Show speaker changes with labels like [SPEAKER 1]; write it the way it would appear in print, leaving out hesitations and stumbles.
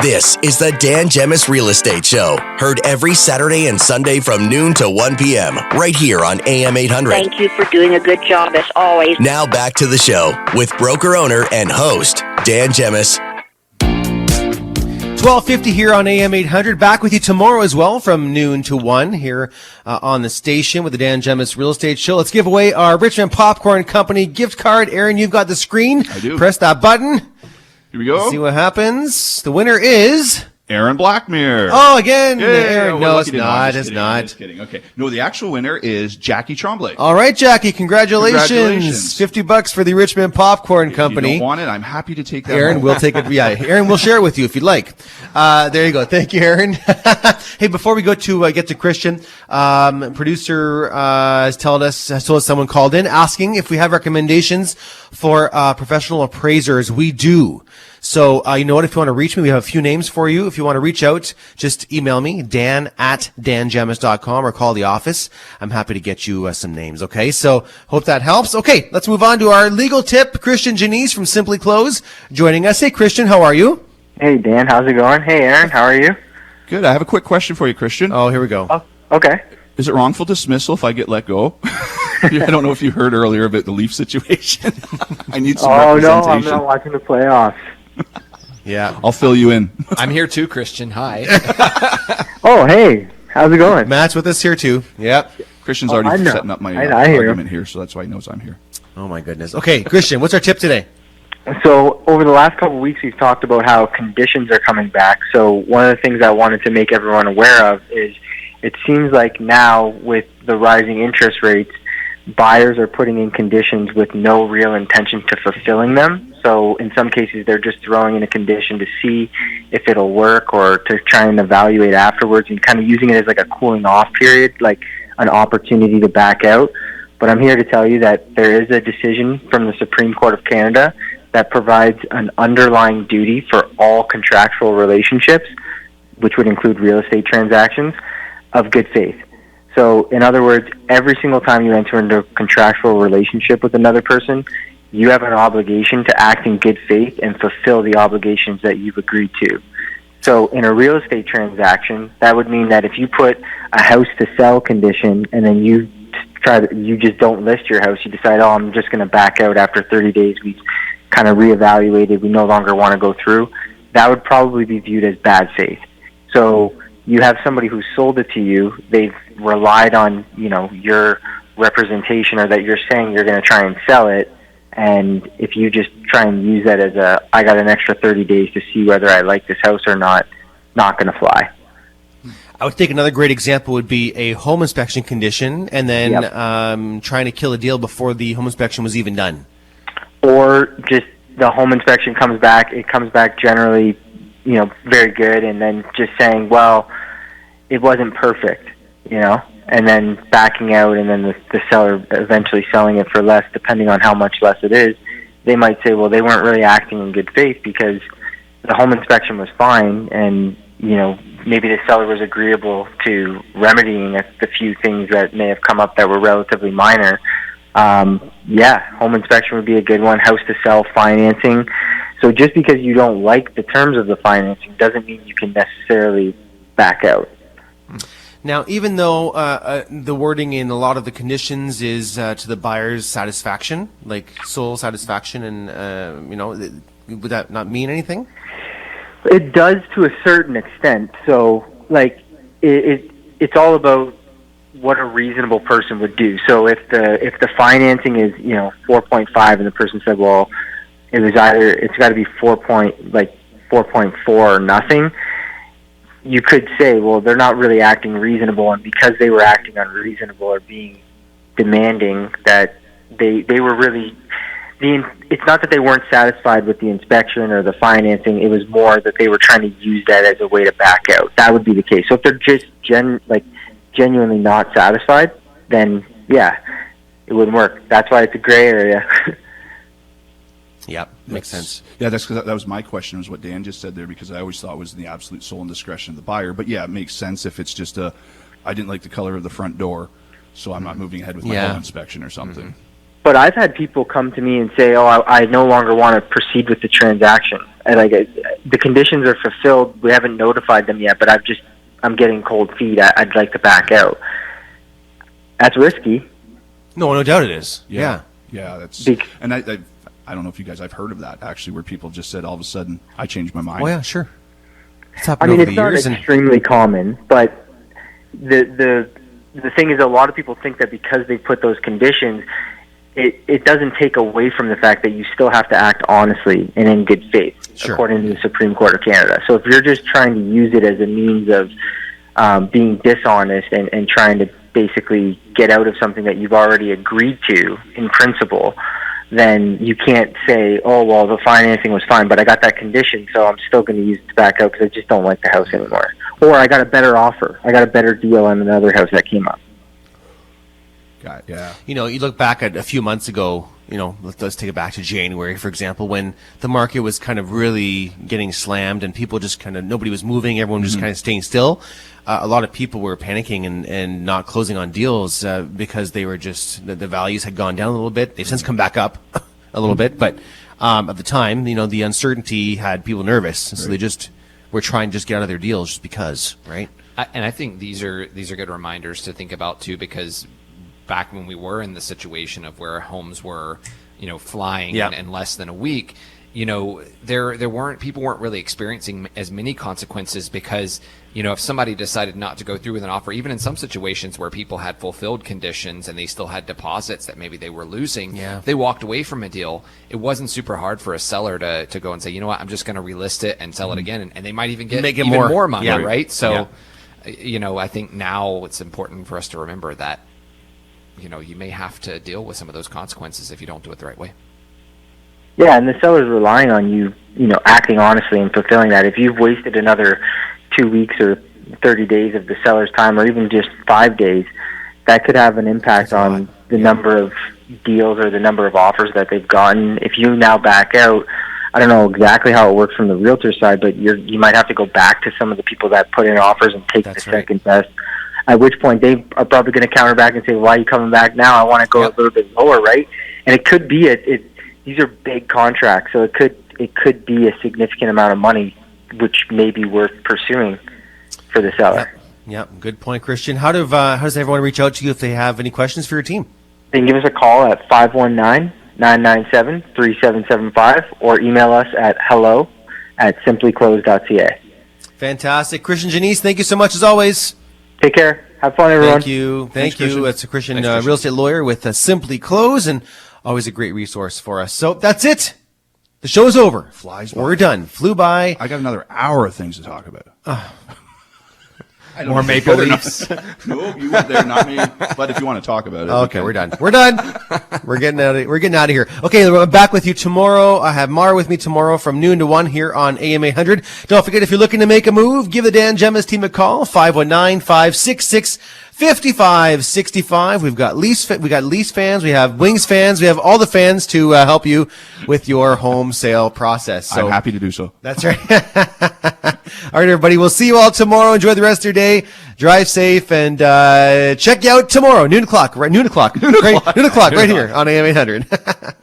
[SPEAKER 1] This is the Dan Gemus Real Estate Show. Heard every Saturday and Sunday from noon to 1 p.m. right here on AM800.
[SPEAKER 2] Thank you for doing a good job as always.
[SPEAKER 1] Now back to the show with broker owner and host, Dan Gemus.
[SPEAKER 3] 12:50 here on AM800. Back with you tomorrow as well from noon to 1 here on the station with the Dan Gemus Real Estate Show. Let's give away our Richmond Popcorn Company gift card. Aaron, you've got the screen.
[SPEAKER 4] I do.
[SPEAKER 3] Press that button.
[SPEAKER 4] Here we go.
[SPEAKER 3] Let's see what happens. The winner is...
[SPEAKER 4] Aaron Blackmere.
[SPEAKER 3] Oh, again.
[SPEAKER 4] Yeah,
[SPEAKER 3] Aaron.
[SPEAKER 4] well,
[SPEAKER 3] No,
[SPEAKER 4] lucky
[SPEAKER 3] it's
[SPEAKER 4] didn't.
[SPEAKER 3] not.
[SPEAKER 4] I'm just
[SPEAKER 3] It's
[SPEAKER 4] kidding.
[SPEAKER 3] not.
[SPEAKER 4] I'm just kidding. Okay. No, the actual winner is Jackie Tremblay.
[SPEAKER 3] All right, Jackie. Congratulations.
[SPEAKER 4] Congratulations.
[SPEAKER 3] $50 for the Richmond Popcorn Company.
[SPEAKER 4] If you don't want it, I'm happy to take that.
[SPEAKER 3] Aaron
[SPEAKER 4] home.
[SPEAKER 3] will take it. Yeah, Aaron will share it with you if you'd like. There you go. Thank you, Aaron. Hey, before we go to get to Christian, producer has told us someone called in asking if we have recommendations for professional appraisers. We do. So, you know what? If you want to reach me, we have a few names for you. If you want to reach out, just email me, dan@dangemus.com, or call the office. I'm happy to get you some names, okay? So, hope that helps. Okay, let's move on to our legal tip. Christian Janisse from Simplyclose joining us. Hey, Christian, how are you?
[SPEAKER 5] Hey, Dan, how's it going? Hey, Aaron, how are you?
[SPEAKER 4] Good. I have a quick question for you, Christian.
[SPEAKER 3] Oh, here we go.
[SPEAKER 5] Oh, okay.
[SPEAKER 4] Is it wrongful dismissal if I get let go? I don't know if you heard earlier about the Leaf situation. I need some representation.
[SPEAKER 5] No, I'm not watching the playoffs.
[SPEAKER 3] Yeah.
[SPEAKER 4] I'll fill you in.
[SPEAKER 6] I'm here too, Christian. Hi.
[SPEAKER 5] Oh, hey, how's it going?
[SPEAKER 3] Matt's with us here, too. Yep.
[SPEAKER 4] Christian's
[SPEAKER 5] I
[SPEAKER 4] already
[SPEAKER 5] know.
[SPEAKER 4] setting up my
[SPEAKER 5] I hear
[SPEAKER 4] argument here, so that's why he knows I'm here.
[SPEAKER 3] Oh, my goodness. Okay, Christian, what's our tip today?
[SPEAKER 5] So, over the last couple of weeks, we've talked about how conditions are coming back. So, one of the things I wanted to make everyone aware of is it seems like now, with the rising interest rates, buyers are putting in conditions with no real intention to fulfilling them. So in some cases, they're just throwing in a condition to see if it'll work or to try and evaluate afterwards and kind of using it as like a cooling off period, like an opportunity to back out. But I'm here to tell you that there is a decision from the Supreme Court of Canada that provides an underlying duty for all contractual relationships, which would include real estate transactions, of good faith. So, in other words, every single time you enter into a contractual relationship with another person, you have an obligation to act in good faith and fulfill the obligations that you've agreed to. So, in a real estate transaction, that would mean that if you put a house to sell condition and then you just don't list your house, you decide, oh, I'm just going to back out after 30 days, we've kind of reevaluated, we no longer want to go through, that would probably be viewed as bad faith. So, you have somebody who sold it to you, they've relied on, your representation or that you're saying you're going to try and sell it, and if you just try and use that as I got an extra 30 days to see whether I like this house or not going to fly.
[SPEAKER 3] I would think another great example would be a home inspection condition and then trying to kill a deal before the home inspection was even done. Or
[SPEAKER 5] just the home inspection comes back generally, very good, and then just saying, well, it wasn't perfect, and then backing out, and then the seller eventually selling it for less, depending on how much less it is. They might say, well, they weren't really acting in good faith because the home inspection was fine, and, maybe the seller was agreeable to remedying the few things that may have come up that were relatively minor. Home inspection would be a good one. House to sell financing. So just because you don't like the terms of the financing doesn't mean you can necessarily back out.
[SPEAKER 3] Now, even though the wording in a lot of the conditions is to the buyer's satisfaction, like sole satisfaction, and would that not mean anything?
[SPEAKER 5] It does to a certain extent. So, it's all about what a reasonable person would do. So, if the financing is 4.5, and the person said, well, it's got to be 4.4 or nothing. You could say, well, they're not really acting reasonable, and because they were acting unreasonable or being demanding, that they were really it's not that they weren't satisfied with the inspection or the financing. It was more that they were trying to use that as a way to back out. That would be the case. So if they're just genuinely not satisfied, then it wouldn't work. That's why it's a gray area.
[SPEAKER 3] Yeah, makes sense.
[SPEAKER 4] Yeah, that was my question, was what Dan just said there, because I always thought it was in the absolute sole and discretion of the buyer. But yeah, it makes sense if it's just I didn't like the color of the front door, so I'm not moving ahead with my home inspection or something.
[SPEAKER 3] Mm-hmm.
[SPEAKER 5] But I've had people come to me and say, "Oh, I no longer want to proceed with the transaction. The conditions are fulfilled. We haven't notified them yet, but I'm getting cold feet. I'd like to back out." That's risky.
[SPEAKER 3] No doubt it is. Yeah.
[SPEAKER 4] That's and I don't know if you guys I've heard of that actually, where people just said all of a sudden I changed my mind.
[SPEAKER 3] Oh yeah, sure. It's happened over
[SPEAKER 5] It's
[SPEAKER 3] the
[SPEAKER 5] not
[SPEAKER 3] years.
[SPEAKER 5] extremely common, but the thing is, a lot of people think that because they put those conditions, it doesn't take away from the fact that you still have to act honestly and in good faith, according to the Supreme Court of Canada. So if you're just trying to use it as a means of being dishonest and trying to basically get out of something that you've already agreed to in principle, then you can't say, "Oh, well, the financing was fine, but I got that condition, so I'm still going to use it to back out because I just don't like the house anymore." Or I got a better offer. I got a better deal on another house that came up.
[SPEAKER 4] Yeah.
[SPEAKER 3] You look back at a few months ago, let's take it back to January, for example, when the market was kind of really getting slammed and people just nobody was moving, everyone was just kind of staying still. A lot of people were panicking and not closing on deals because they were just, the values had gone down a little bit. They've since come back up a little bit, but at the time, the uncertainty had people nervous. So they just were trying to just get out of their deals just because, right?
[SPEAKER 6] And I think these are good reminders to think about too, because back when we were in the situation of where homes were, flying in less than a week, people weren't really experiencing as many consequences because, if somebody decided not to go through with an offer, even in some situations where people had fulfilled conditions and they still had deposits that maybe they were losing, they walked away from a deal. It wasn't super hard for a seller to go and say, "You know what, I'm just going to relist it and sell it again." And they might even get even more money, right? So, I think now it's important for us to remember that, you may have to deal with some of those consequences if you don't do it the right way.
[SPEAKER 5] Yeah, and the seller's relying on you, acting honestly and fulfilling that. If you've wasted another 2 weeks or 30 days of the seller's time, or even just 5 days, that could have an impact on the number of deals or the number of offers that they've gotten. If you now back out, I don't know exactly how it works from the realtor side, but you might have to go back to some of the people that put in offers and take the second best. At which point they are probably going to counter back and say, "Why are you coming back now? I want to go a little bit lower," right? And it could be these are big contracts, so it could be a significant amount of money, which may be worth pursuing for the seller.
[SPEAKER 3] Yep. Good point, Christian. How does everyone reach out to you if they have any questions for your team?
[SPEAKER 5] They can give us a call at 519-997-3775 or email us at hello@simplyclose.ca.
[SPEAKER 3] Fantastic. Christian Janisse, thank you so much as always.
[SPEAKER 5] Take care. Have fun, everyone.
[SPEAKER 3] Thank you.
[SPEAKER 4] Thanks, Christian.
[SPEAKER 3] That's a Christian real estate lawyer with Simply Close, and always a great resource for us. So that's it. The show is over.
[SPEAKER 4] Flies by.
[SPEAKER 3] We're done. Flew by.
[SPEAKER 4] I got another hour of things to talk about.
[SPEAKER 6] More Maple Leafs.
[SPEAKER 4] No, you went there, not me. But if you want to talk about it.
[SPEAKER 3] Okay, we're done. We're done. We're getting out of here. Okay, I'm back with you tomorrow. I have Mara with me tomorrow from noon to 1 here on AM800. Don't forget, if you're looking to make a move, give the Dan Gemus team a call, 519-566-5565. We've got Leafs fans, we have Wings fans, we have all the fans to help you with your home sale process. So
[SPEAKER 4] I'm happy to do so.
[SPEAKER 3] That's right. All right, everybody. We'll see you all tomorrow. Enjoy the rest of your day. Drive safe and check you out tomorrow, noon o'clock right here on AM800.